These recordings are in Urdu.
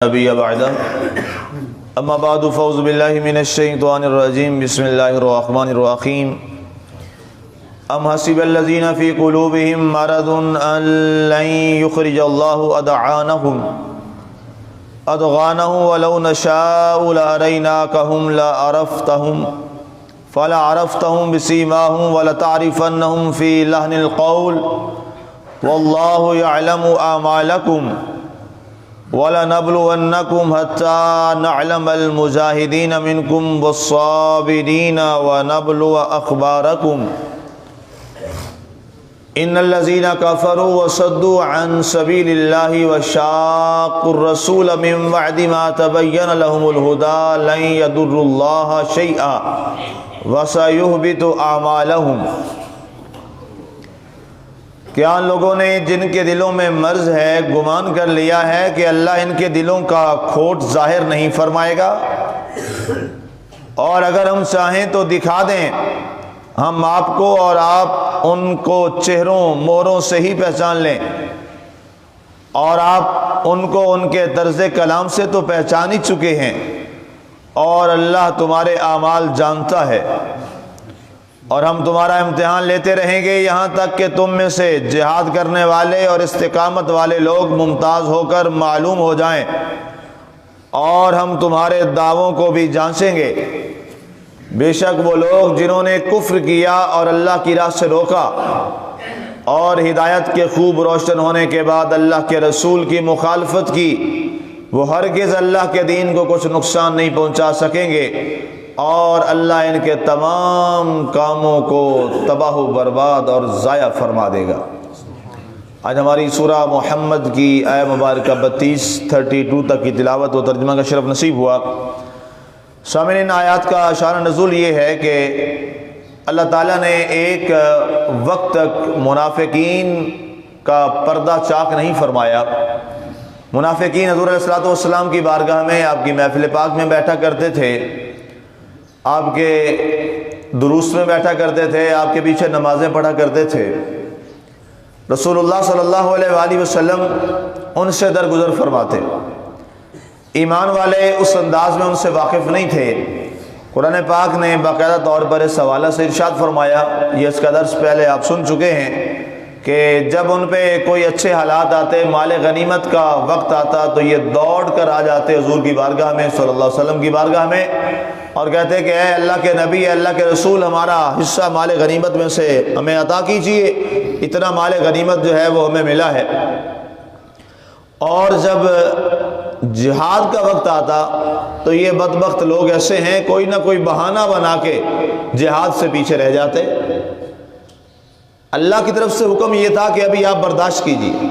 نبی بعد اما بعد فاعوذ باللہ من الشیطان الرجیم بسم اللہ الرحمن الرحیم ام حسب الذین فی قلوبہم مرض ان لن یخرج اللہ ادغانہم ولو نشاء لاریناکہم لعرفتہم فلعرفتہم بسیماہم ولتعرفنہم فی لحن القول واللہ یعلم اعمالکم وَلَنَبْلُوَنَّكُمْ حَتَّى نَعْلَمَ الْمُجَاهِدِينَ مِنْكُمْ وَالصَّابِرِينَ وَنَبْلُوَ أَخْبَارَكُمْ إِنَّ الَّذِينَ كَفَرُوا وَصَدُّوا عَنْ سَبِيلِ اللَّهِ وَشَاقُّوا الرَّسُولَ مِنْ بَعْدِ مَا تَبَيَّنَ لَهُمُ الْهُدَى لَنْ يَضُرُّوا اللَّهَ شَيْئًا وَسَيُحْبِطُ أَعْمَالَهُمْ۔ کیا ان لوگوں نے جن کے دلوں میں مرض ہے گمان کر لیا ہے کہ اللہ ان کے دلوں کا کھوٹ ظاہر نہیں فرمائے گا، اور اگر ہم چاہیں تو دکھا دیں ہم آپ کو اور آپ ان کو چہروں موروں سے ہی پہچان لیں، اور آپ ان کو ان کے طرز کلام سے تو پہچان ہی چکے ہیں، اور اللہ تمہارے اعمال جانتا ہے، اور ہم تمہارا امتحان لیتے رہیں گے یہاں تک کہ تم میں سے جہاد کرنے والے اور استقامت والے لوگ ممتاز ہو کر معلوم ہو جائیں، اور ہم تمہارے دعووں کو بھی جانچیں گے۔ بے شک وہ لوگ جنہوں نے کفر کیا اور اللہ کی راہ سے روکا اور ہدایت کے خوب روشن ہونے کے بعد اللہ کے رسول کی مخالفت کی، وہ ہرگز اللہ کے دین کو کچھ نقصان نہیں پہنچا سکیں گے، اور اللہ ان کے تمام کاموں کو تباہ و برباد اور ضائع فرما دے گا۔ آج ہماری سورہ محمد کی آیہ مبارکہ 32 تک کی تلاوت و ترجمہ کا شرف نصیب ہوا۔ سامعین، ان آیات کا شان نزول یہ ہے کہ اللہ تعالیٰ نے ایک وقت تک منافقین کا پردہ چاک نہیں فرمایا۔ منافقین حضور علیہ السلام کی بارگاہ میں، آپ کی محفل پاک میں بیٹھا کرتے تھے، آپ کے دروس میں بیٹھا کرتے تھے، آپ کے پیچھے نمازیں پڑھا کرتے تھے۔ رسول اللہ صلی اللہ علیہ وآلہ وسلم ان سے درگزر فرماتے، ایمان والے اس انداز میں ان سے واقف نہیں تھے۔ قرآن پاک نے باقاعدہ طور پر اس حوالہ سے ارشاد فرمایا، یہ اس کا درس پہلے آپ سن چکے ہیں، کہ جب ان پہ کوئی اچھے حالات آتے، مال غنیمت کا وقت آتا، تو یہ دوڑ کر آ جاتے حضور کی بارگاہ میں صلی اللہ علیہ وسلم کی بارگاہ میں، اور کہتے کہ اے اللہ کے نبی، اے اللہ کے رسول، ہمارا حصہ مال غنیمت میں سے ہمیں عطا کیجئے، اتنا مال غنیمت جو ہے وہ ہمیں ملا ہے۔ اور جب جہاد کا وقت آتا تو یہ بدبخت لوگ ایسے ہیں، کوئی نہ کوئی بہانہ بنا کے جہاد سے پیچھے رہ جاتے۔ اللہ کی طرف سے حکم یہ تھا کہ ابھی آپ برداشت کیجیے،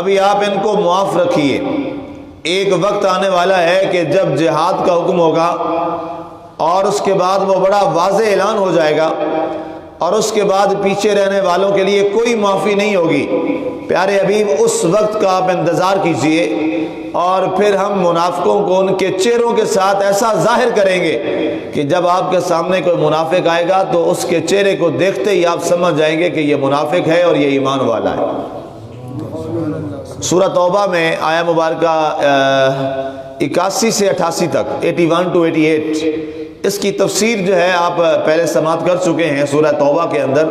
ابھی آپ ان کو معاف رکھیے، ایک وقت آنے والا ہے کہ جب جہاد کا حکم ہوگا، اور اس کے بعد وہ بڑا واضح اعلان ہو جائے گا، اور اس کے بعد پیچھے رہنے والوں کے لیے کوئی معافی نہیں ہوگی۔ پیارے حبیب، اس وقت کا آپ انتظار کیجئے، اور پھر ہم منافقوں کو ان کے چہروں کے ساتھ ایسا ظاہر کریں گے کہ جب آپ کے سامنے کوئی منافق آئے گا تو اس کے چہرے کو دیکھتے ہی آپ سمجھ جائیں گے کہ یہ منافق ہے اور یہ ایمان والا ہے۔ سورہ توبہ میں آیہ مبارکہ 81 سے 88 تک، 81 to 88، اس کی تفسیر جو ہے آپ پہلے سماعت کر چکے ہیں۔ سورہ توبہ کے اندر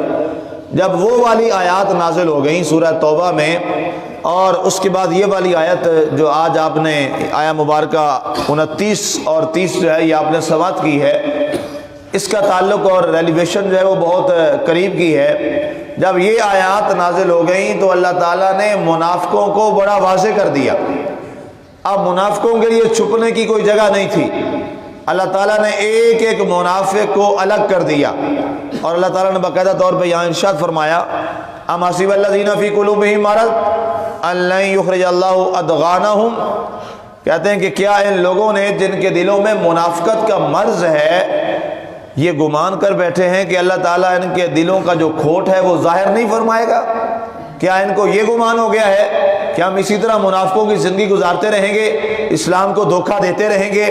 جب وہ والی آیات نازل ہو گئیں سورہ توبہ میں، اور اس کے بعد یہ والی آیت جو آج آپ نے آیہ مبارکہ 29 اور 30 جو ہے یہ آپ نے سماعت کی ہے، اس کا تعلق اور ریلیویشن جو ہے وہ بہت قریب کی ہے۔ جب یہ آیات نازل ہو گئیں تو اللہ تعالیٰ نے منافقوں کو بڑا واضح کر دیا۔ اب منافقوں کے لیے چھپنے کی کوئی جگہ نہیں تھی، اللہ تعالیٰ نے ایک ایک منافق کو الگ کر دیا، اور اللہ تعالیٰ نے باقاعدہ طور پہ یہاں ارشاد فرمایا، ام حسب الذین فی قلوبہم مرض ان لن یخرج اللہ ادغانہم، کہتے ہیں کہ کیا ان لوگوں نے جن کے دلوں میں منافقت کا مرض ہے، یہ گمان کر بیٹھے ہیں کہ اللہ تعالیٰ ان کے دلوں کا جو کھوٹ ہے وہ ظاہر نہیں فرمائے گا؟ کیا ان کو یہ گمان ہو گیا ہے کہ ہم اسی طرح منافقوں کی زندگی گزارتے رہیں گے، اسلام کو دھوکہ دیتے رہیں گے،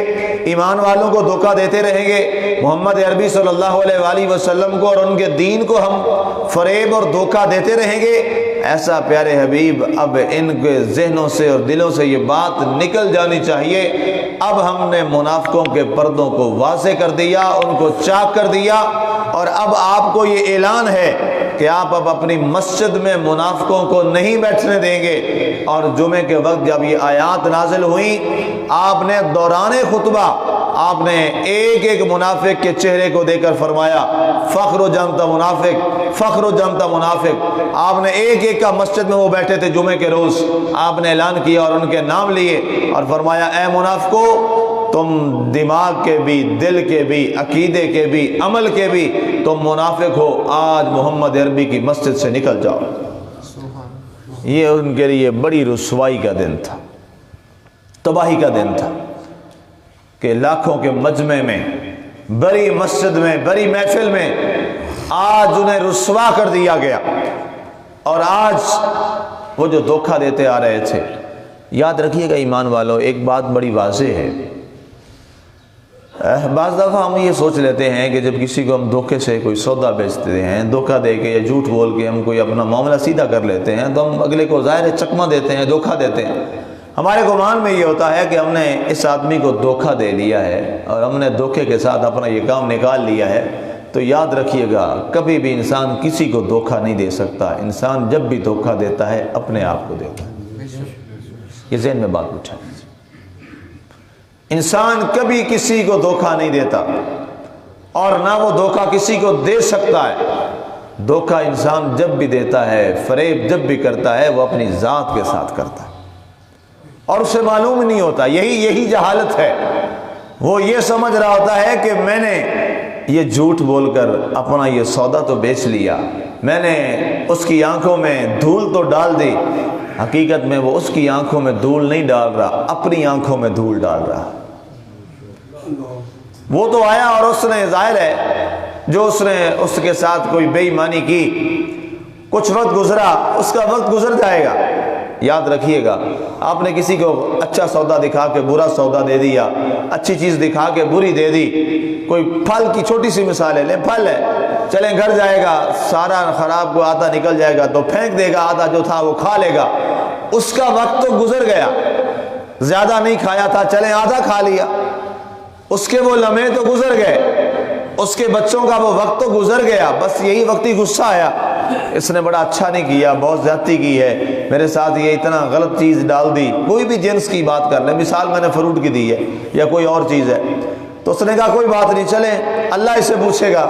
ایمان والوں کو دھوکہ دیتے رہیں گے، محمد عربی صلی اللہ علیہ وآلہ وسلم کو اور ان کے دین کو ہم فریب اور دھوکہ دیتے رہیں گے؟ ایسا پیارے حبیب اب ان کے ذہنوں سے اور دلوں سے یہ بات نکل جانی چاہیے، اب ہم نے منافقوں کے پردوں کو واضح کر دیا، ان کو چاک کر دیا، اور اب آپ کو یہ اعلان ہے کہ آپ اب اپنی مسجد میں منافقوں کو نہیں بیٹھنے دیں گے۔ اور جمعے کے وقت جب یہ آیات نازل ہوئیں، آپ نے دوران خطبہ آپ نے ایک ایک منافق کے چہرے کو دیکھ کر فرمایا فخر و جمتا منافق، فخر و جمتا منافق۔ آپ نے ایک ایک کا مسجد میں وہ بیٹھے تھے جمعے کے روز، آپ نے اعلان کیا اور ان کے نام لیے اور فرمایا اے منافقو، تم دماغ کے بھی، دل کے بھی، عقیدے کے بھی، عمل کے بھی تم منافق ہو، آج محمد عربی کی مسجد سے نکل جاؤ۔ یہ ان کے لیے بڑی رسوائی کا دن تھا، تباہی کا دن تھا کہ لاکھوں کے مجمع میں، بڑی مسجد میں، بڑی محفل میں آج انہیں رسوا کر دیا گیا۔ اور آج وہ جو دھوکہ دیتے آ رہے تھے، یاد رکھیے گا ایمان والوں، ایک بات بڑی واضح ہے۔ بعض دفعہ ہم یہ سوچ لیتے ہیں کہ جب کسی کو ہم دھوکے سے کوئی سودا بیچتے ہیں، دھوکہ دے کے یا جھوٹ بول کے ہم کوئی اپنا معاملہ سیدھا کر لیتے ہیں، تو ہم اگلے کو ظاہر چکمہ دیتے ہیں، دھوکہ دیتے ہیں۔ ہمارے گمان میں یہ ہوتا ہے کہ ہم نے اس آدمی کو دھوکہ دے لیا ہے اور ہم نے دھوکے کے ساتھ اپنا یہ کام نکال لیا ہے۔ تو یاد رکھیے گا، کبھی بھی انسان کسی کو دھوکہ نہیں دے سکتا۔ انسان جب بھی دھوکہ دیتا ہے اپنے آپ کو دیتا ہے۔ یہ ذہن میں بات بٹھائیں، انسان کبھی کسی کو دھوکہ نہیں دیتا اور نہ وہ دھوکہ کسی کو دے سکتا ہے۔ دھوکہ انسان جب بھی دیتا ہے، فریب جب بھی کرتا ہے، وہ اپنی ذات کے ساتھ کرتا ہے اور اسے معلوم نہیں ہوتا۔ یہی جہالت ہے۔ وہ یہ سمجھ رہا ہوتا ہے کہ میں نے یہ جھوٹ بول کر اپنا یہ سودا تو بیچ لیا، میں نے اس کی آنکھوں میں دھول تو ڈال دی۔ حقیقت میں وہ اس کی آنکھوں میں دھول نہیں ڈال رہا، اپنی آنکھوں میں دھول ڈال رہا۔ وہ تو آیا اور اس نے، ظاہر ہے جو اس نے اس کے ساتھ کوئی بے ایمانی کی، کچھ وقت گزرا، اس کا وقت گزر جائے گا۔ یاد رکھیے گا، آپ نے کسی کو اچھا سودا دکھا کے برا سودا دے دیا، اچھی چیز دکھا کے بری دے دی۔ کوئی پھل کی چھوٹی سی مثال ہے، لیں پھل ہے، چلیں گھر جائے گا، سارا خراب کو آدھا نکل جائے گا تو پھینک دے گا، آدھا جو تھا وہ کھا لے گا۔ اس کا وقت تو گزر گیا، زیادہ نہیں کھایا تھا، چلیں آدھا کھا لیا، اس کے وہ لمحے تو گزر گئے، اس کے بچوں کا وہ وقت تو گزر گیا۔ بس یہی وقتی غصہ آیا، اس نے بڑا اچھا نہیں کیا، بہت زیادتی کی ہے میرے ساتھ، یہ اتنا غلط چیز ڈال دی۔ کوئی بھی جنس کی بات کر لیں، مثال میں نے فروٹ کی دی ہے یا کوئی اور چیز ہے، تو اس نے کہا کوئی بات نہیں، چلیں اللہ اسے پوچھے گا۔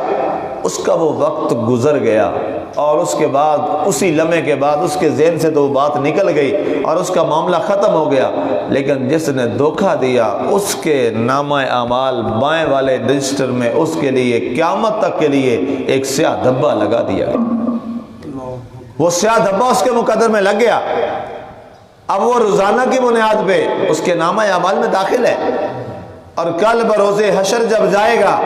اس کا وہ وقت گزر گیا اور اس کے بعد، اسی لمحے کے بعد اس کے ذہن سے تو وہ بات نکل گئی اور اس کا معاملہ ختم ہو گیا۔ لیکن جس نے دھوکہ دیا، اس کے نامہ اعمال بائیں والے رجسٹر میں اس کے لیے قیامت تک کے لیے ایک سیاہ دھبا لگا دیا گیا۔ وہ سیاہ دھبا اس کے مقدر میں لگ گیا، اب وہ روزانہ کی بنیاد پہ اس کے نامہ اعمال میں داخل ہے، اور کل بروز حشر جب جائے گا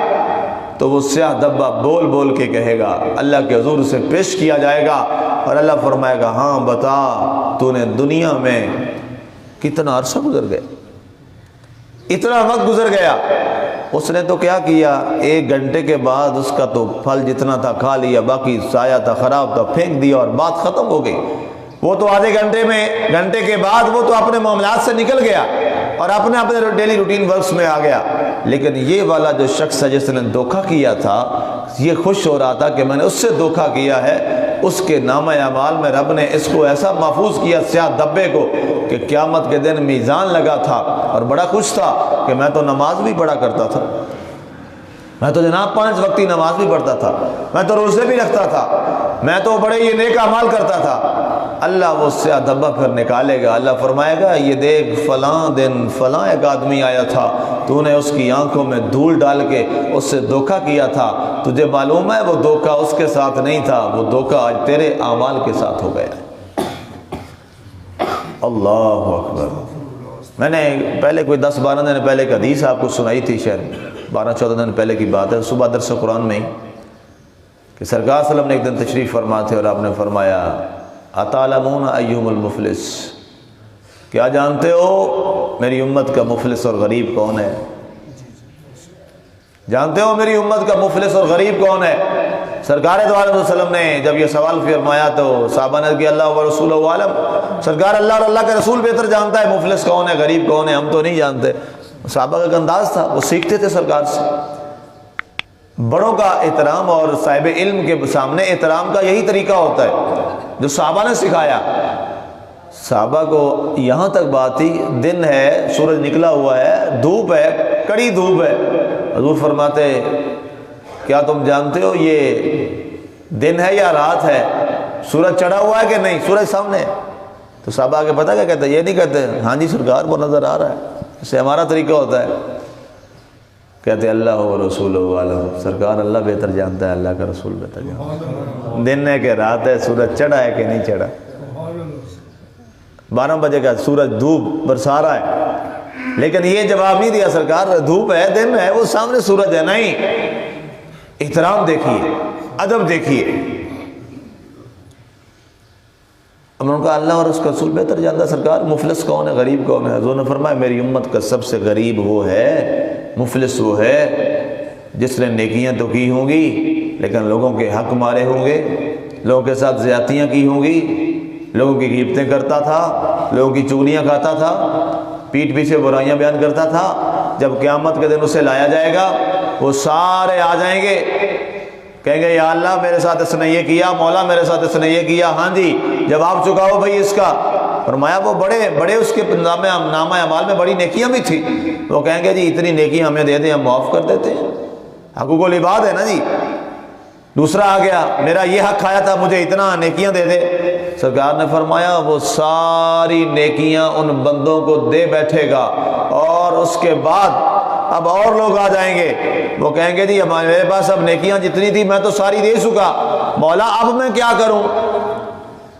تو وہ سیاہ دھبا بول بول کے کہے گا، اللہ کے حضور سے پیش کیا جائے گا اور اللہ فرمائے گا ہاں بتا، تو نے دنیا میں کتنا عرصہ گزر گیا، اتنا وقت گزر گیا۔ اس نے تو کیا کیا، 1 گھنٹے کے بعد اس کا تو پھل جتنا تھا کھا لیا، باقی سایہ تھا، خراب تھا، پھینک دیا اور بات ختم ہو گئی۔ وہ تو آدھے گھنٹے کے بعد وہ تو اپنے معاملات سے نکل گیا اور اپنے ڈیلی روٹین ورکس میں آ گیا۔ لیکن یہ والا جو شخص ہے جس نے دھوکہ کیا تھا، یہ خوش ہو رہا تھا کہ میں نے اس سے دھوکہ کیا ہے، اس کے نامہ اعمال میں رب نے اس کو ایسا محفوظ کیا سیاہ دھبے کو کہ قیامت کے دن میزان لگا تھا، اور بڑا خوش تھا کہ میں تو نماز بھی پڑھا کرتا تھا، میں تو جناب 5 وقتی نماز بھی پڑھتا تھا، میں تو روزے بھی رکھتا تھا، میں تو بڑے یہ نیک اعمال کرتا تھا۔ اللہ وہ سیاہ دھبا پھر نکالے گا، اللہ فرمائے گا یہ دیکھ فلاں دن فلاں ایک آدمی آیا تھا، تو نے اس کی آنکھوں میں دھول ڈال کے اس سے دھوکہ کیا تھا، تجھے معلوم ہے وہ دھوکہ اس کے ساتھ نہیں تھا، وہ دھوکہ آج تیرے اعمال کے ساتھ ہو گیا۔ اللہ اکبر۔ میں نے پہلے کوئی 10-12 دن پہلے ایک حدیث آپ کو سنائی تھی، شاید 12-14 دن پہلے کی بات ہے، صبح درس قرآن میں ہی، کہ سرکار صلی اللہ علیہ وسلم نے ایک دن تشریف فرما تھے اور آپ نے فرمایا اتعلمون ایہم المفلس، کیا جانتے ہو میری امت کا مفلس اور غریب کون ہے؟ جانتے ہو میری امت کا مفلس اور غریب کون ہے؟ سرکار دو عالم وسلم نے جب یہ سوال فرمایا تو صحابہ نے کہ اللہ و رسول عالم، سرکار اللہ اور اللہ کا رسول بہتر جانتا ہے مفلس کون ہے، غریب کون ہے، ہم تو نہیں جانتے۔ صحابہ کا ایک انداز تھا، وہ سیکھتے تھے سرکار سے۔ بڑوں کا احترام اور صاحب علم کے سامنے احترام کا یہی طریقہ ہوتا ہے جو صحابہ نے سکھایا۔ صحابہ کو یہاں تک بات تھی، دن ہے، سورج نکلا ہوا ہے، دھوپ ہے، کڑی دھوپ ہے، حضور فرماتے کیا تم جانتے ہو یہ دن ہے یا رات ہے؟ سورج چڑھا ہوا ہے کہ نہیں؟ سورج سامنے ہے۔ تو صحابہ آگے پتہ کیا کہتے ہیں؟ یہ نہیں کہتے ہاں جی سرکار وہ نظر آ رہا ہے، اس سے ہمارا طریقہ ہوتا ہے، کہتے اللہ و رسول عالم، سرکار اللہ بہتر جانتا ہے، اللہ کا رسول بہتر جانتا ہے، دن ہے کہ رات ہے، سورج چڑھا ہے کہ نہیں چڑھا۔ 12 بجے کا سورج دھوپ برسا رہا ہے، لیکن یہ جواب نہیں دیا سرکار دھوپ ہے، دن ہے، وہ سامنے سورج ہے۔ نہیں، احترام دیکھیے، ادب دیکھیے۔ انہوں نے کہا اللہ اور اس کا رسول بہتر جانتا ہے، سرکار مفلس کون ہے، غریب کون ہے؟ حضور نے فرمایا میری امت کا سب سے غریب وہ ہے، مفلس وہ ہے جس نے نیکیاں تو کی ہوں گی لیکن لوگوں کے حق مارے ہوں گے، لوگوں کے ساتھ زیادتیاں کی ہوں گی، لوگوں کی غیبتیں کرتا تھا، لوگوں کی چغلیاں کھاتا تھا، پیٹھ پیچھے برائیاں بیان کرتا تھا۔ جب قیامت کے دن اسے لایا جائے گا، وہ سارے آ جائیں گے، کہیں گے یا اللہ میرے ساتھ اس نے یہ کیا، مولا میرے ساتھ اس نے یہ کیا، ہاں جی جواب چکاؤ بھائی اس کا۔ فرمایا وہ بڑے اس کے نامہ اعمال میں بڑی نیکیاں بھی تھی، وہ کہیں گے جی اتنی نیکیاں ہمیں دے دیں، ہم معاف کر دیتے ہیں، حقوق العباد ہے نا جی۔ دوسرا آ گیا میرا یہ حق کھایا تھا، مجھے اتنا نیکیاں دے دے۔ سرکار نے فرمایا وہ ساری نیکیاں ان بندوں کو دے بیٹھے گا، اور اس کے بعد اب اور لوگ آ جائیں گے، وہ کہیں گے جی میرے پاس اب نیکیاں جتنی تھی میں تو ساری دے چکا، مولا اب میں کیا کروں؟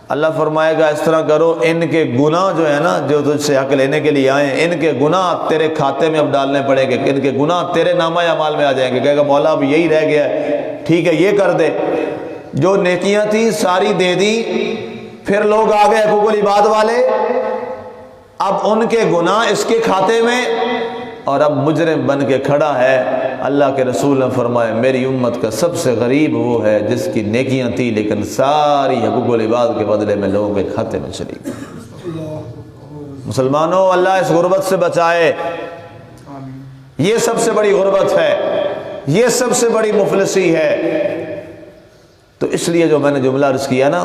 اللہ فرمائے گا اس طرح کرو، ان کے گناہ جو ہے نا جو تجھ سے حق لینے کے لیے آئے، ان کے گناہ تیرے کھاتے میں اب ڈالنے پڑیں گے، ان کے گناہ تیرے نامہ اعمال میں آ جائیں گے۔ کہے گا مولا اب یہی رہ گیا ہے، ٹھیک ہے یہ کر دے۔ جو نیکیاں تھیں ساری دے دی، پھر لوگ آ گئے حقوق العباد والے، اب ان کے گناہ اس کے کھاتے میں، اور اب مجرم بن کے کھڑا ہے۔ اللہ کے رسول نے فرمایا میری امت کا سب سے غریب وہ ہے جس کی نیکیاں تھی لیکن ساری حقوق العباد کے بدلے میں لوگوں کے کھاتے میں چلی گئی۔ مسلمانوں اللہ اس غربت سے بچائے، یہ سب سے بڑی غربت ہے، یہ سب سے بڑی مفلسی ہے۔ تو اس لیے جو میں نے جملہ عرض کیا نا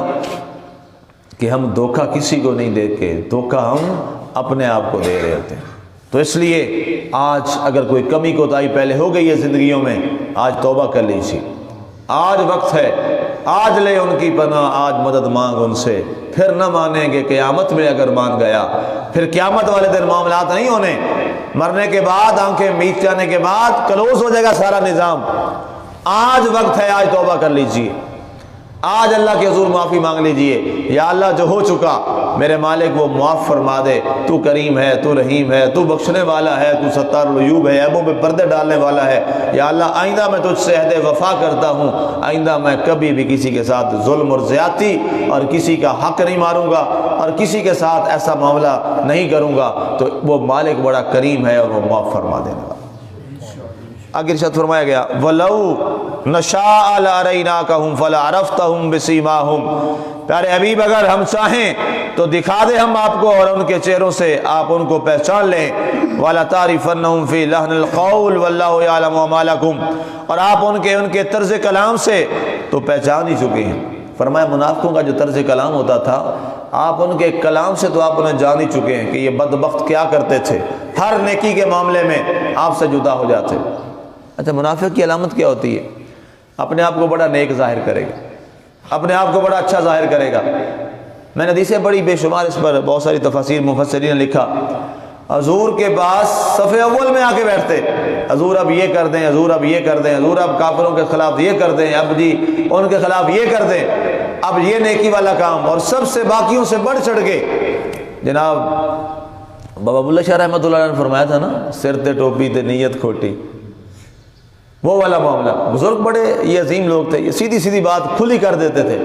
کہ ہم دھوکہ کسی کو نہیں دے کے، دھوکہ ہم اپنے آپ کو دے رہے ہوتے ہیں۔ تو اس لیے آج اگر کوئی کمی کوتاہی پہلے ہو گئی ہے زندگیوں میں، آج توبہ کر لیجیے، آج وقت ہے، آج لے ان کی پناہ، آج مدد مانگ ان سے، پھر نہ مانیں گے قیامت میں اگر مان گیا، پھر قیامت والے دن معاملات نہیں ہونے، مرنے کے بعد آنکھیں میچ جانے کے بعد کلوز ہو جائے گا سارا نظام۔ آج وقت ہے، آج توبہ کر لیجیے، آج اللہ کے حضور معافی مانگ لیجئے، یا اللہ جو ہو چکا میرے مالک وہ معاف فرما دے، تو کریم ہے، تو رحیم ہے، تو بخشنے والا ہے، تو ستار العیوب ہے، عیبوں پہ پردے ڈالنے والا ہے۔ یا اللہ آئندہ میں تجھ سے عہد وفا کرتا ہوں، آئندہ میں کبھی بھی کسی کے ساتھ ظلم اور زیادتی اور کسی کا حق نہیں ماروں گا اور کسی کے ساتھ ایسا معاملہ نہیں کروں گا۔ تو وہ مالک بڑا کریم ہے اور وہ معاف فرما دینے والا۔ آگے ارشاد فرمایا گیا وَلَوْ نَشَاءَ لَأَرَيْنَاكَهُمْ فَلَعَرَفْتَهُمْ بِسِيمَاهُمْ، پیارے حبیب اگر ہم چاہیں تو دکھا دیں ہم آپ کو اور ان کے چہروں سے آپ ان کو پہچان لیں۔ وَلَتَعْرِفَنَّهُمْ فِي لَحْنِ الْقَوْلِ وَاللَّهُ يَعْلَمُ مَا لَكُمْ، اور آپ ان کے طرز کلام سے تو پہچان ہی چکے ہیں۔ فرمایا منافقوں کا جو طرز کلام ہوتا تھا، آپ ان کے کلام سے تو آپ انہیں جان ہی چکے ہیں کہ یہ بدبخت کیا کرتے تھے، ہر نیکی کے معاملے میں آپ سے جدا ہو جاتے۔ اچھا منافق کی علامت کیا ہوتی ہے؟ اپنے آپ کو بڑا نیک ظاہر کرے گا، اپنے آپ کو بڑا اچھا ظاہر کرے گا۔ میں نے حدیثیں بڑی بے شمار اس پر بہت ساری تفاسیر مفسرین نے لکھا، حضور کے پاس صف اول میں آ کے بیٹھتے، حضور اب یہ کر دیں، حضور اب یہ کر دیں، حضور اب کافروں کے خلاف یہ کر دیں، اب جی ان کے خلاف یہ کر دیں، اب یہ نیکی والا کام، اور سب سے باقیوں سے بڑھ چڑھ کے جناب بابا بلّہ شاہ رحمۃ اللہ علیہ نے فرمایا تھا نا، سر تے ٹوپی تے نیت کھوٹی، وہ والا معاملہ۔ بزرگ بڑے یہ عظیم لوگ تھے، یہ سیدھی سیدھی بات کھلی کر دیتے تھے،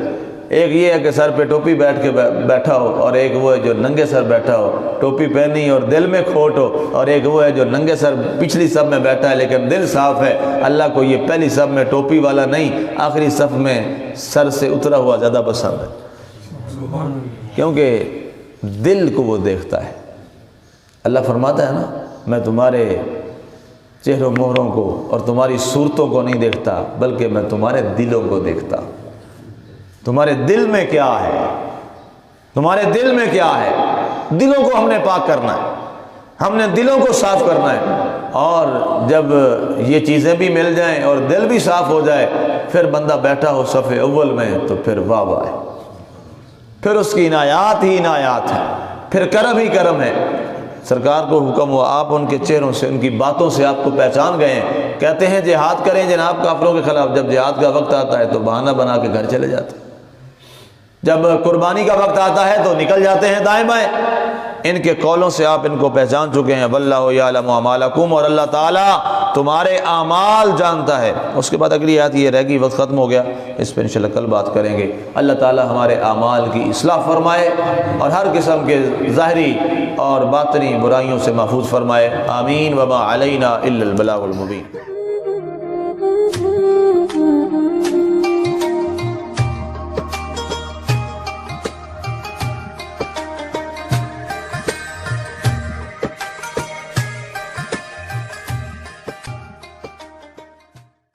ایک یہ ہے کہ سر پہ ٹوپی بیٹھ کے بیٹھا ہو، اور ایک وہ ہے جو ننگے سر بیٹھا ہو، ٹوپی پہنی اور دل میں کھوٹ ہو، اور ایک وہ ہے جو ننگے سر پچھلی صف میں بیٹھا ہے لیکن دل صاف ہے۔ اللہ کو یہ پہلی صف میں ٹوپی والا نہیں، آخری صف میں سر سے اترا ہوا زیادہ پسند ہے، کیونکہ دل کو وہ دیکھتا ہے۔ اللہ فرماتا ہے نا، میں تمہارے چہروں مہروں کو اور تمہاری صورتوں کو نہیں دیکھتا، بلکہ میں تمہارے دلوں کو دیکھتا۔ تمہارے دل میں کیا ہے، تمہارے دل میں کیا ہے؟ دلوں کو ہم نے پاک کرنا ہے، ہم نے دلوں کو صاف کرنا ہے، اور جب یہ چیزیں بھی مل جائیں اور دل بھی صاف ہو جائے، پھر بندہ بیٹھا ہو صف اول میں تو پھر واہ واہ ہے، پھر اس کی عنایات ہی عنایات ہے، پھر کرم ہی کرم ہے۔ سرکار کو حکم ہوا، آپ ان کے چہروں سے، ان کی باتوں سے آپ کو پہچان گئے ہیں۔ کہتے ہیں جہاد کریں جناب کافروں کے خلاف، جب جہاد کا وقت آتا ہے تو بہانہ بنا کے گھر چلے جاتے ہیں، جب قربانی کا وقت آتا ہے تو نکل جاتے ہیں دائیں بائیں۔ ان کے قولوں سے آپ ان کو پہچان چکے ہیں۔ واللہ یعلم اعمالکم، اور اللہ تعالیٰ تمہارے اعمال جانتا ہے۔ اس کے بعد اگلی آیت یہ رہ گئی، وقت ختم ہو گیا، اس پہ انشاءاللہ کل بات کریں گے۔ اللہ تعالیٰ ہمارے اعمال کی اصلاح فرمائے اور ہر قسم کے ظاہری اور باطنی برائیوں سے محفوظ فرمائے۔ آمین۔ وما علینا الا البلاغ المبین۔